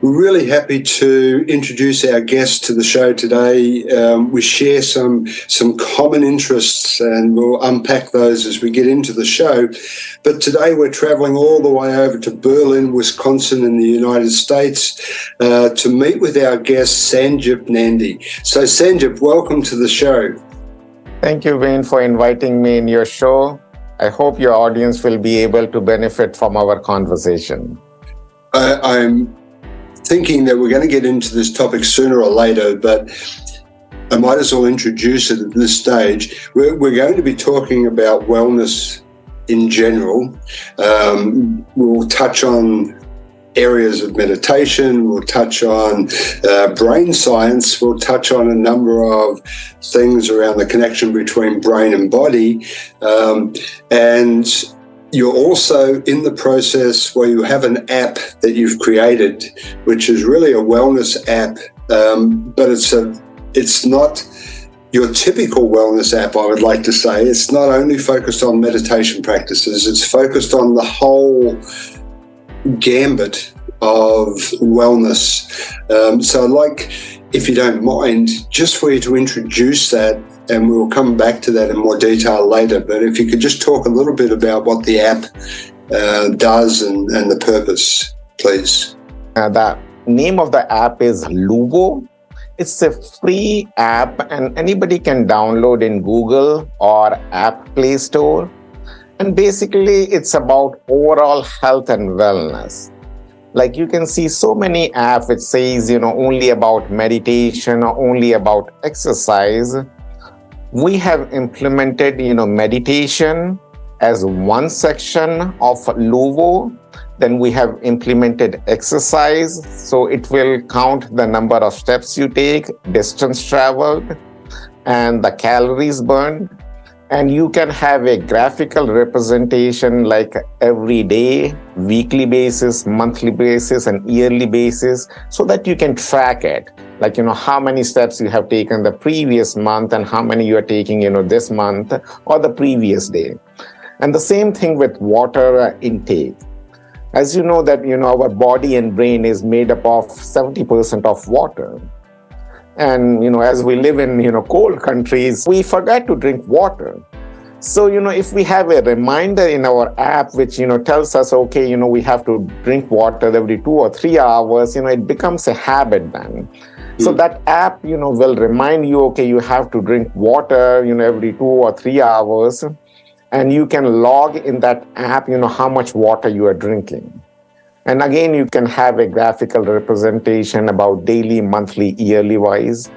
We're really happy to introduce our guest to the show today. We share some common interests, and we'll unpack those as we get into the show. But today we're traveling all the way over to Berlin, Wisconsin in the United States to meet with our guest, Sanjip Nandi. So Sanjip, welcome to the show. Thank you, Wayne, for inviting me in your show. I hope your audience will be able to benefit from our conversation. I'm thinking that we're going to get into this topic sooner or later, but I might as well introduce it at this stage. We're going to be talking about wellness in general. We'll touch on areas of meditation, we'll touch on brain science, we'll touch on a number of things around the connection between brain and body, and you're also in the process where you have an app that you've created, which is really a wellness app, but it's not your typical wellness app, I would like to say. It's not only focused on meditation practices, it's focused on the whole gambit of wellness. So I'd like, if you don't mind, just for you to introduce that, and we'll come back to that in more detail later. But if you could just talk a little bit about what the app does and the purpose, please. The name of the app is Luvo. It's a free app, and anybody can download in Google or App Play Store. And basically, it's about overall health and wellness. Like you can see so many apps, it says, only about meditation or only about exercise. We have implemented, meditation as one section of Luvo. Then we have implemented exercise. So it will count the number of steps you take, distance traveled, and the calories burned. And you can have a graphical representation like every day, weekly basis, monthly basis, and yearly basis, so that you can track it. Like, how many steps you have taken the previous month and how many you are taking, this month or the previous day. And the same thing with water intake. As you know that, our body and brain is made up of 70% of water. And, as we live in, cold countries, we forget to drink water. So, if we have a reminder in our app, which, tells us, okay, we have to drink water every 2 or 3 hours, it becomes a habit then. So that app, will remind you, okay, you have to drink water, every 2 or 3 hours. And you can log in that app, how much water you are drinking. And again, you can have a graphical representation about daily, monthly, yearly wise.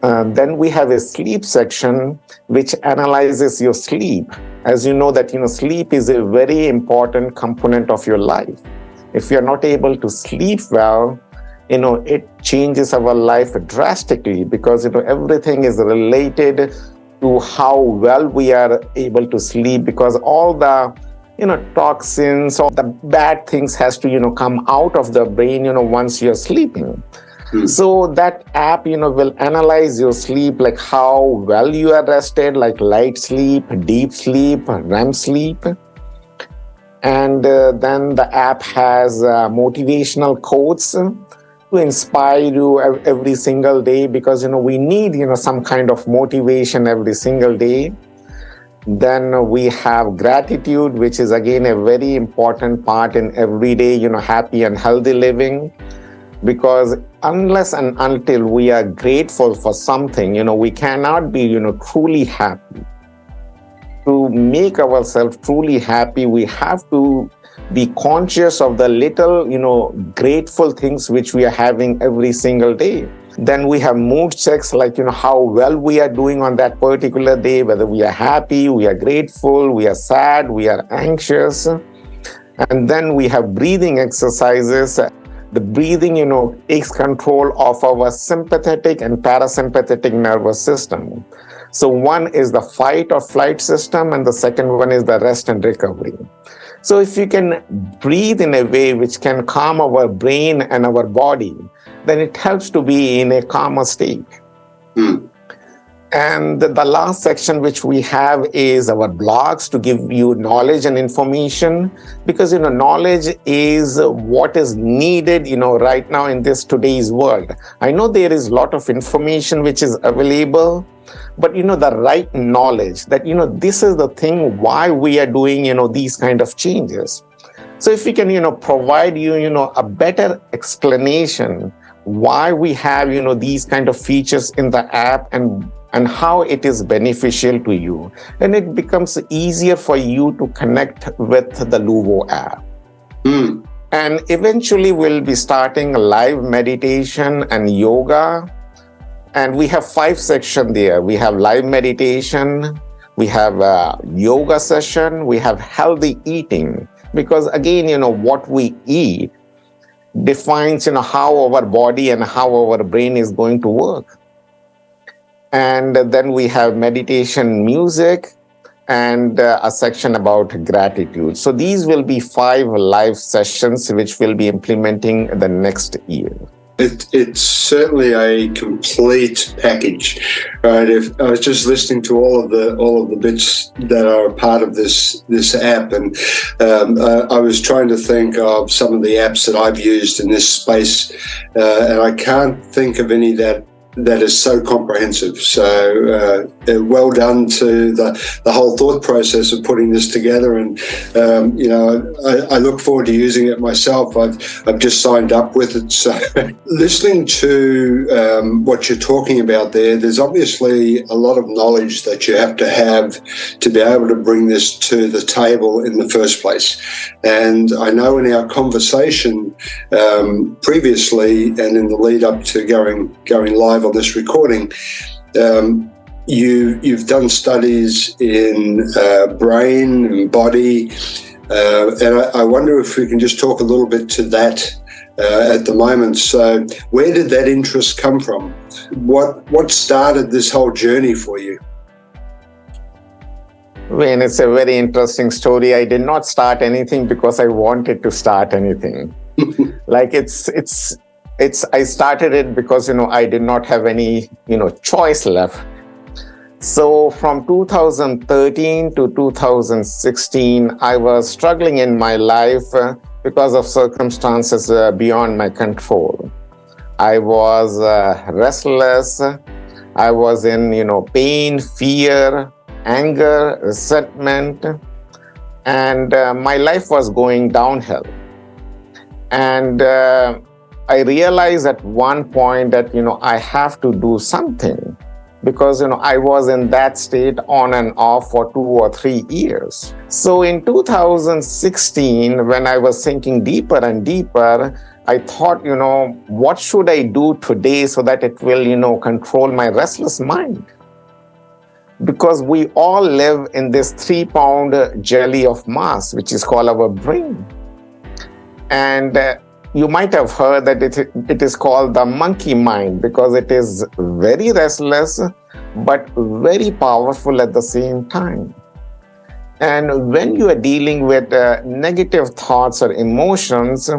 Then we have a sleep section, which analyzes your sleep. As you know that, sleep is a very important component of your life. If you're not able to sleep well, it changes our life drastically because, everything is related to how well we are able to sleep, because all the toxins or the bad things has to, come out of the brain, once you're sleeping. So that app, will analyze your sleep, like how well you are rested, like light sleep, deep sleep, REM sleep. And then the app has motivational quotes to inspire you every single day, because, we need, some kind of motivation every single day. Then we have gratitude, which is again a very important part in everyday, happy and healthy living. Because unless and until we are grateful for something, we cannot be, truly happy. To make ourselves truly happy, we have to be conscious of the little, grateful things which we are having every single day. Then we have mood checks, like, how well we are doing on that particular day, whether we are happy, we are grateful, we are sad, we are anxious. And then we have breathing exercises. The breathing, takes control of our sympathetic and parasympathetic nervous system. So one is the fight or flight system, and the second one is the rest and recovery. So if you can breathe in a way which can calm our brain and our body, then it helps to be in a calmer state. And the last section which we have is our blogs to give you knowledge and information, because knowledge is what is needed right now in this today's world. I know there is a lot of information which is available, but the right knowledge that this is the thing why we are doing these kind of changes. So if we can provide you a better explanation why we have these kind of features in the app and how it is beneficial to you, then it becomes easier for you to connect with the Luvo app. And eventually we'll be starting live meditation and yoga. And we have 5 sections there. We have live meditation, we have a yoga session, we have healthy eating. Because again, what we eat defines, how our body and how our brain is going to work. And then we have meditation music and a section about gratitude. So these will be 5 live sessions which we'll be implementing the next year. It's certainly a complete package, right? If I was just listening to all of the bits that are a part of this app, and I was trying to think of some of the apps that I've used in this space, and I can't think of any that is so comprehensive. So well done to the whole thought process of putting this together. And I look forward to using it myself. I've just signed up with it. So listening to what you're talking about there's obviously a lot of knowledge that you have to be able to bring this to the table in the first place. And I know in our conversation previously and in the lead up to going live on this recording, you've done studies in brain and body, and I wonder if we can just talk a little bit to that at the moment. So where did that interest come from? What started this whole journey for you? Wayne, it's a very interesting story. I did not start anything because I wanted to start anything. Like I started it because, I did not have any, choice left. So from 2013 to 2016, I was struggling in my life because of circumstances beyond my control. I was restless. I was in, pain, fear, anger, resentment, and my life was going downhill. And I realized at one point that, I have to do something because, I was in that state on and off for 2 or 3 years. So in 2016, when I was thinking deeper and deeper, I thought, what should I do today so that it will, control my restless mind? Because we all live in this 3-pound jelly of mass, which is called our brain. And you might have heard that it is called the monkey mind because it is very restless, but very powerful at the same time. And when you are dealing with negative thoughts or emotions,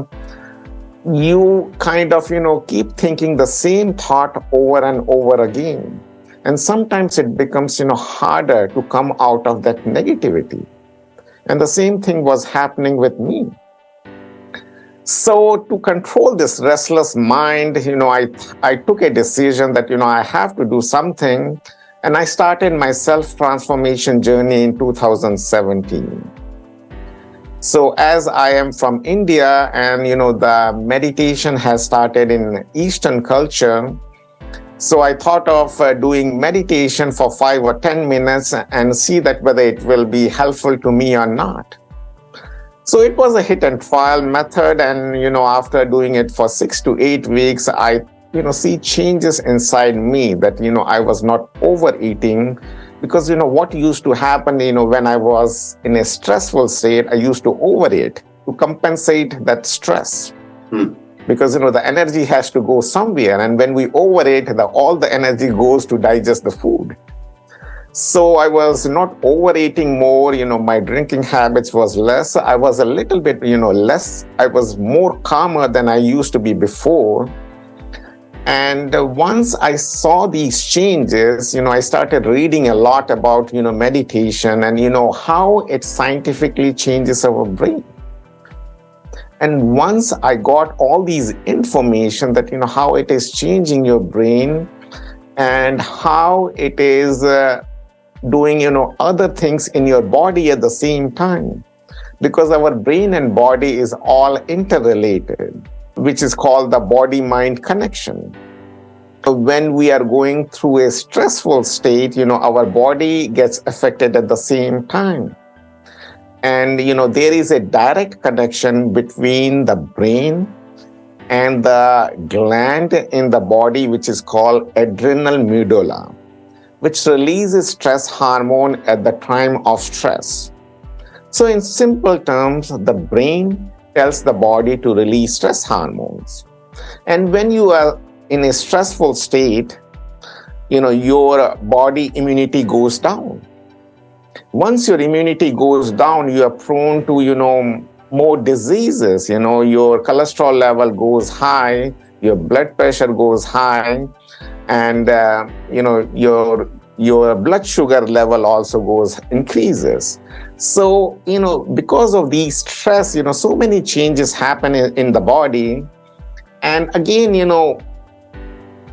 you kind of, keep thinking the same thought over and over again. And sometimes it becomes, harder to come out of that negativity. And the same thing was happening with me. So to control this restless mind, I took a decision that, I have to do something. And I started my self-transformation journey in 2017. So as I am from India and, the meditation has started in Eastern culture, so I thought of doing meditation for 5 or 10 minutes and see that whether it will be helpful to me or not. So it was a hit and trial method. And, after doing it for 6 to 8 weeks, I, see changes inside me that, I was not overeating because, what used to happen, when I was in a stressful state, I used to overeat to compensate that stress. Because, the energy has to go somewhere. And when we overeat, all the energy goes to digest the food. So I was not overeating more, my drinking habits was less. I was a little bit, less. I was more calmer than I used to be before. And once I saw these changes, I started reading a lot about, meditation and, how it scientifically changes our brain. And once I got all these information that, how it is changing your brain and how it is doing, other things in your body at the same time, because our brain and body is all interrelated, which is called the body-mind connection. When we are going through a stressful state, our body gets affected at the same time. And, there is a direct connection between the brain and the gland in the body, which is called adrenal medulla, which releases stress hormone at the time of stress. So in simple terms, the brain tells the body to release stress hormones. And when you are in a stressful state, your body immunity goes down. Once your immunity goes down, you are prone to, more diseases. Your cholesterol level goes high, your blood pressure goes high, and, your blood sugar level also increases. So, because of these stress, so many changes happen in the body. And again,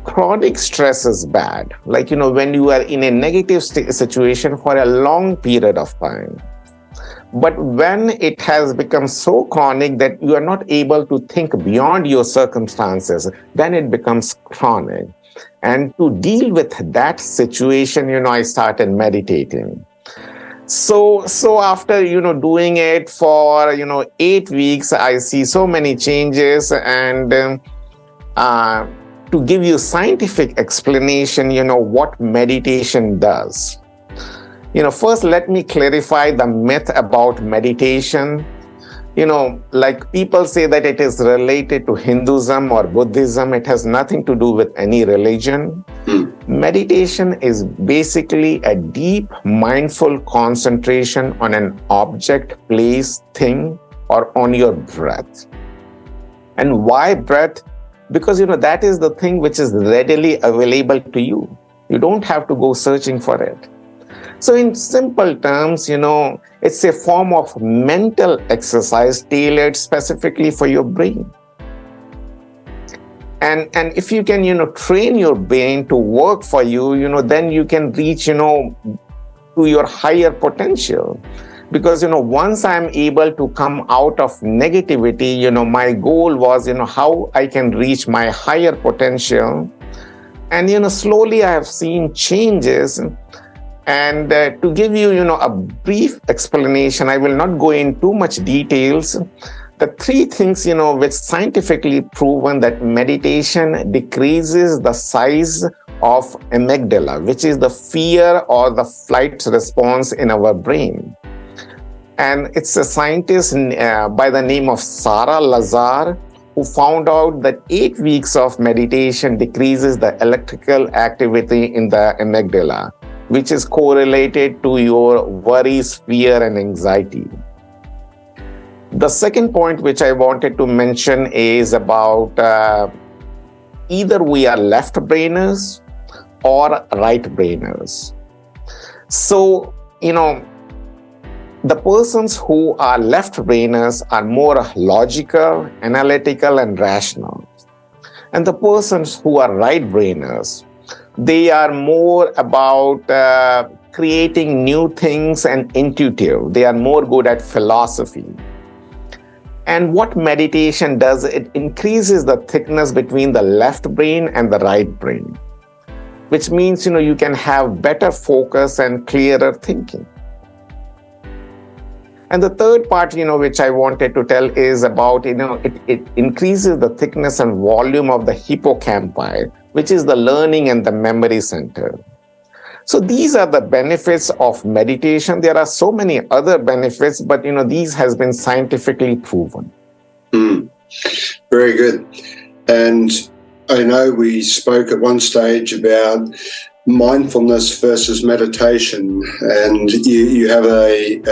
chronic stress is bad. Like, when you are in a negative situation for a long period of time. But when it has become so chronic that you are not able to think beyond your circumstances, then it becomes chronic. And to deal with that situation, I started meditating. So after, doing it for, 8 weeks, I see so many changes. And to give you scientific explanation, what meditation does. First, let me clarify the myth about meditation. Like people say that it is related to Hinduism or Buddhism. It has nothing to do with any religion. Meditation is basically a deep, mindful concentration on an object, place, thing, or on your breath. And why breath? Because, that is the thing which is readily available to you. You don't have to go searching for it. So in simple terms, it's a form of mental exercise tailored specifically for your brain. And if you can, train your brain to work for you, then you can reach, to your higher potential. Because, once I'm able to come out of negativity, my goal was, how I can reach my higher potential. And, slowly I have seen changes. And to give you, a brief explanation, I will not go into too much details. The three things, which scientifically proven that meditation decreases the size of amygdala, which is the fear or the flight response in our brain. And it's a scientist by the name of Sarah Lazar who found out that 8 weeks of meditation decreases the electrical activity in the amygdala, which is correlated to your worries, fear, and anxiety. The second point which I wanted to mention is about either we are left-brainers or right-brainers. So, the persons who are left-brainers are more logical, analytical, and rational. And the persons who are right-brainers, they are more about creating new things and intuitive. They are more good at philosophy. And what meditation does, it increases the thickness between the left brain and the right brain, which means, you can have better focus and clearer thinking. And the third part, which I wanted to tell is about, it increases the thickness and volume of the hippocampi, which is the learning and the memory center. So these are the benefits of meditation. There are so many other benefits, but these has been scientifically proven. Very good. And I know we spoke at one stage about mindfulness versus meditation, and you have a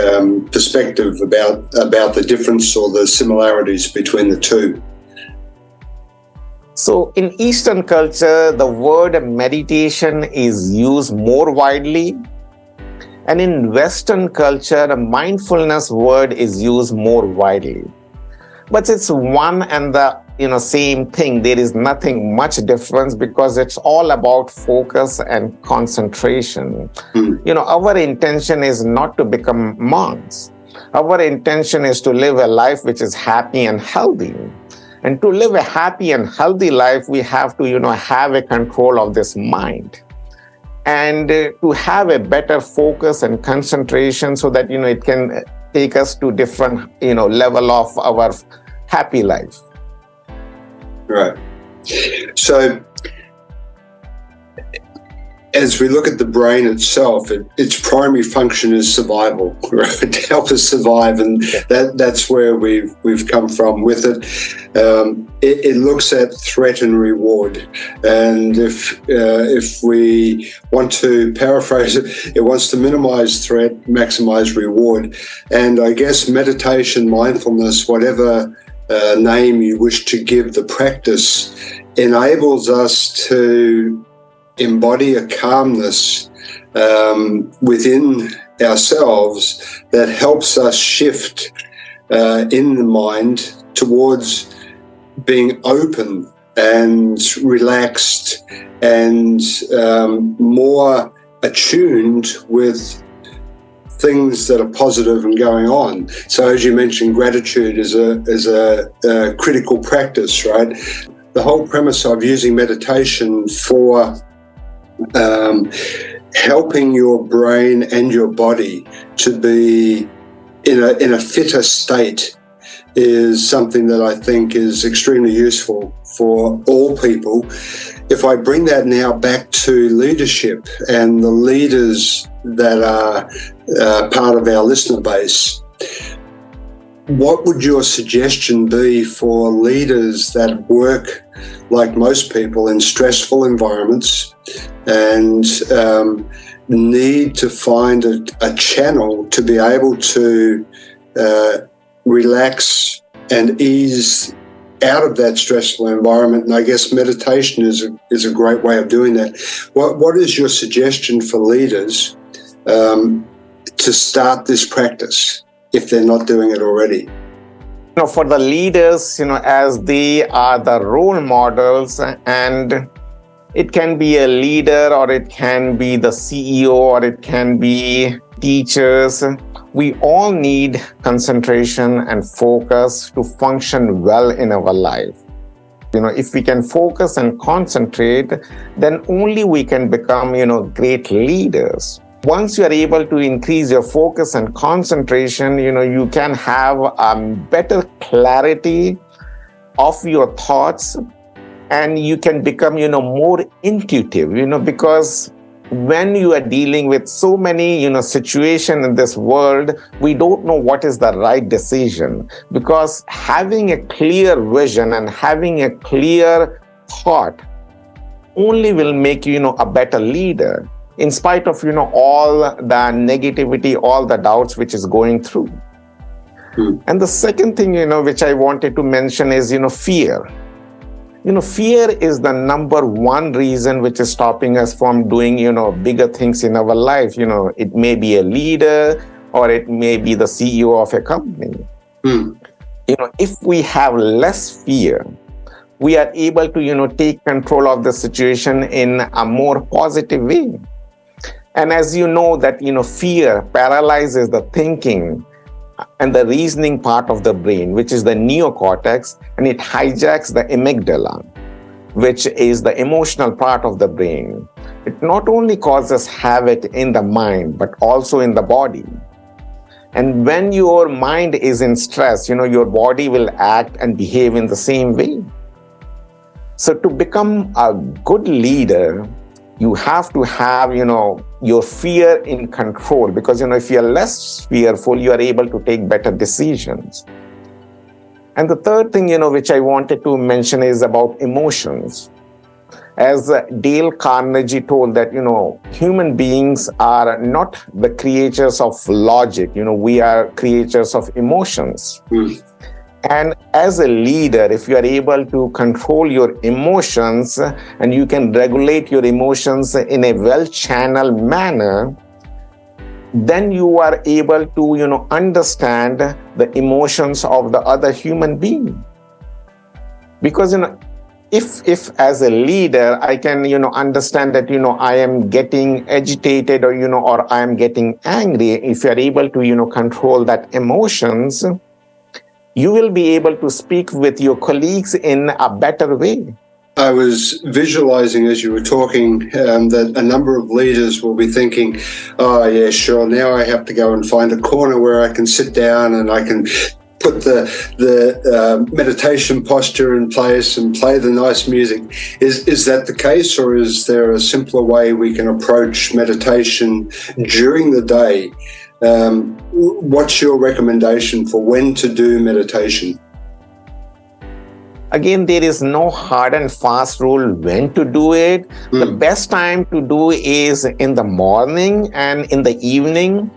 perspective about the difference or the similarities between the two. So in Eastern culture, the word meditation is used more widely. And in Western culture, the mindfulness word is used more widely. But it's one and the same thing. There is nothing much difference because it's all about focus and concentration. Our intention is not to become monks. Our intention is to live a life which is happy and healthy. And to live a happy and healthy life, we have to, have a control of this mind. And to have a better focus and concentration so that, it can take us to different, level of our happy life. Right. So as we look at the brain itself, its primary function is survival, right? To help us survive, and that's where we've come from with it. It looks at threat and reward, and if we want to paraphrase it, it wants to minimize threat, maximize reward. And I guess meditation, mindfulness, whatever name you wish to give the practice, enables us to embody a calmness within ourselves that helps us shift in the mind towards being open and relaxed and more attuned with things that are positive and going on. So as you mentioned, gratitude is a critical practice, right? The whole premise of using meditation for helping your brain and your body to be in a fitter state is something that I think is extremely useful for all people. If I bring that now back to leadership and the leaders that are part of our listener base, what would your suggestion be for leaders that work, like most people, in stressful environments and need to find a channel to be able to relax and ease out of that stressful environment? And I guess meditation is a great way of doing that. What is your suggestion for leaders to start this practice if they're not doing it already? For the leaders, as they are the role models, and it can be a leader or it can be the CEO or it can be teachers, we all need concentration and focus to function well in our life. If we can focus and concentrate, then only we can become, great leaders. Once you are able to increase your focus and concentration, you can have better clarity of your thoughts, and you can become, more intuitive, because when you are dealing with so many, situations in this world, we don't know what is the right decision, because having a clear vision and having a clear thought only will make you, a better leader, in spite of, all the negativity, all the doubts which is going through. And the second thing, which I wanted to mention is, fear. Fear is the number one reason which is stopping us from doing, bigger things in our life. It may be a leader or it may be the CEO of a company. If we have less fear, we are able to, take control of the situation in a more positive way. And as you know that, fear paralyzes the thinking and the reasoning part of the brain, which is the neocortex, and it hijacks the amygdala, which is the emotional part of the brain. It not only causes havoc in the mind, but also in the body. And when your mind is in stress, your body will act and behave in the same way. So to become a good leader, you have to have, your fear in control, because, if you're less fearful, you are able to take better decisions. And the third thing, which I wanted to mention is about emotions. As Dale Carnegie told that, human beings are not the creatures of logic, we are creatures of emotions. And as a leader, if you are able to control your emotions and you can regulate your emotions in a well-channeled manner, then you are able to, understand the emotions of the other human being. Because, if as a leader, I can, understand that, I am getting agitated or, or I am getting angry, if you are able to, control that emotions, you will be able to speak with your colleagues in a better way. I was visualizing as you were talking that a number of leaders will be thinking, oh, yeah, sure, now I have to go and find a corner where I can sit down and I can put the meditation posture in place and play the nice music. Is that the case, or is there a simpler way we can approach meditation during the day? What's your recommendation for when to do meditation? Again, there is no hard and fast rule when to do it. The best time to do is in the morning and in the evening,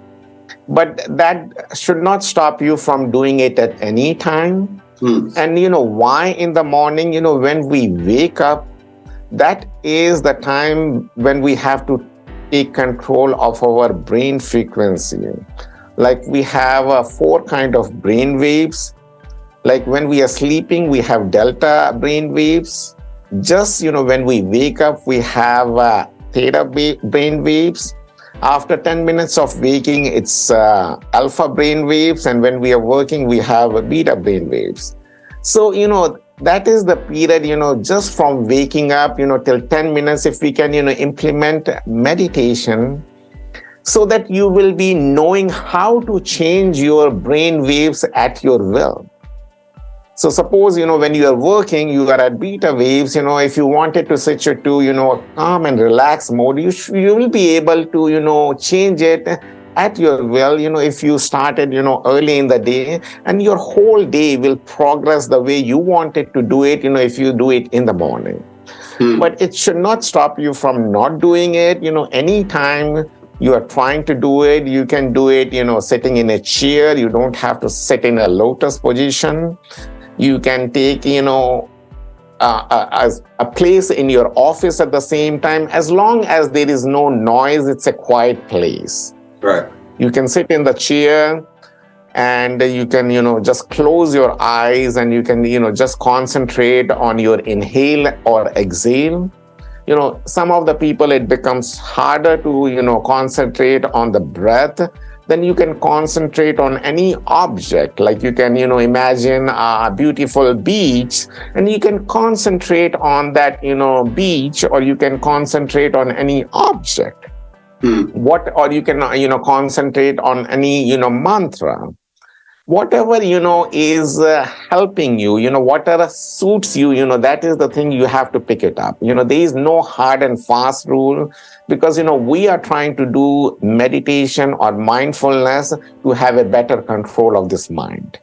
but that should not stop you from doing it at any time. And why in the morning? When we wake up, that is the time when we have to take control of our brain frequency. Like we have 4 kind of brain waves. Like when we are sleeping, we have delta brain waves. Just, when we wake up, we have theta brain waves. After 10 minutes of waking, it's alpha brain waves. And when we are working, we have beta brain waves. So, that is the period, just from waking up, till 10 minutes, if we can, implement meditation, so that you will be knowing how to change your brain waves at your will. So suppose, when you are working, you are at beta waves, if you wanted to switch it to, calm and relax mode, you will be able to, change it at your will, if you started, early in the day, and your whole day will progress the way you wanted to do it, if you do it in the morning. But it should not stop you from not doing it, anytime you are trying to do it, you can do it, sitting in a chair. You don't have to sit in a lotus position. You can take, a place in your office at the same time. As long as there is no noise, it's a quiet place. Right. You can sit in the chair and you can, just close your eyes and you can, just concentrate on your inhale or exhale. Some of the people, it becomes harder to, concentrate on the breath. Then you can concentrate on any object. Like you can, imagine a beautiful beach and you can concentrate on that, beach, or you can concentrate on any object. Or you can, concentrate on any, mantra. Whatever, is helping you, whatever suits you, that is the thing you have to pick it up. There is no hard and fast rule, because, we are trying to do meditation or mindfulness to have a better control of this mind.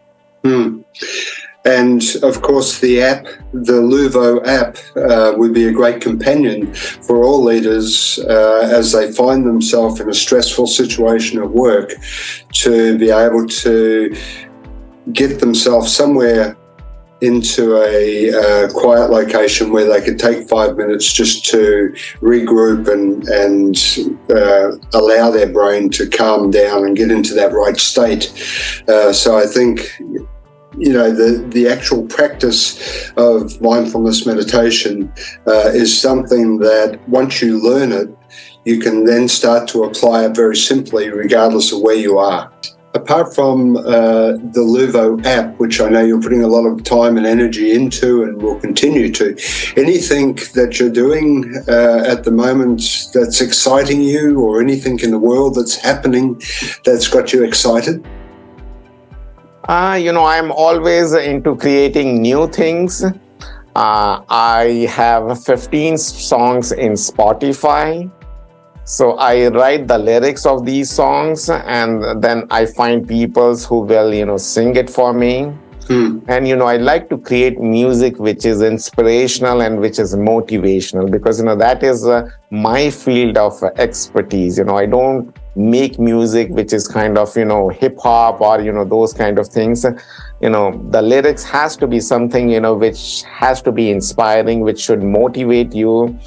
And of course, the Luvo app, would be a great companion for all leaders as they find themselves in a stressful situation at work, to be able to get themselves somewhere into a quiet location where they could take 5 minutes just to regroup and allow their brain to calm down and get into that right state. So I think, the actual practice of mindfulness meditation is something that once you learn it, you can then start to apply it very simply, regardless of where you are. Apart from the Luvo app, which I know you're putting a lot of time and energy into and will continue to, anything that you're doing at the moment that's exciting you, or anything in the world that's happening that's got you excited? I'm always into creating new things. I have 15 songs in Spotify. So I write the lyrics of these songs, and then I find people who will, sing it for me. And, I like to create music which is inspirational and which is motivational, because, that is my field of expertise. I don't make music which is kind of, hip hop or, those kind of things. The lyrics has to be something, which has to be inspiring, which should motivate you,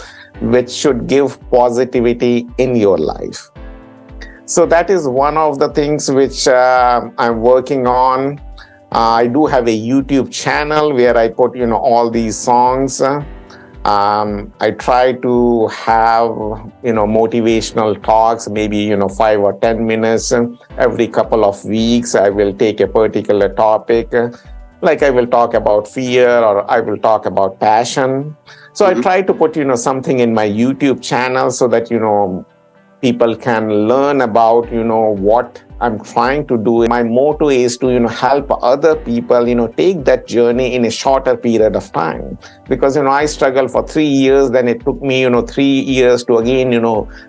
which should give positivity in your life. So that is one of the things which I'm working on. I do have a YouTube channel where I put, all these songs. I try to have, motivational talks, maybe, 5 or 10 minutes every couple of weeks. I will take a particular topic, like I will talk about fear or I will talk about passion. So I try to put, something in my YouTube channel so that, people can learn about, what I'm trying to do. My motto is to, help other people, take that journey in a shorter period of time. Because, I struggled for 3 years, then it took me, 3 years to again,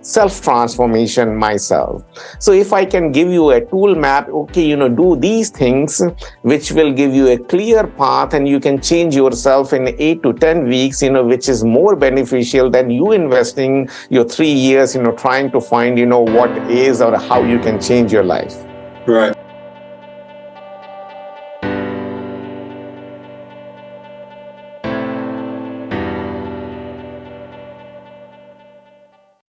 self-transformation myself. So if I can give you a tool map, okay, do these things, which will give you a clear path and you can change yourself in 8 to 10 weeks, which is more beneficial than you investing your 3 years, trying to find, what is or how you can change your life. Right.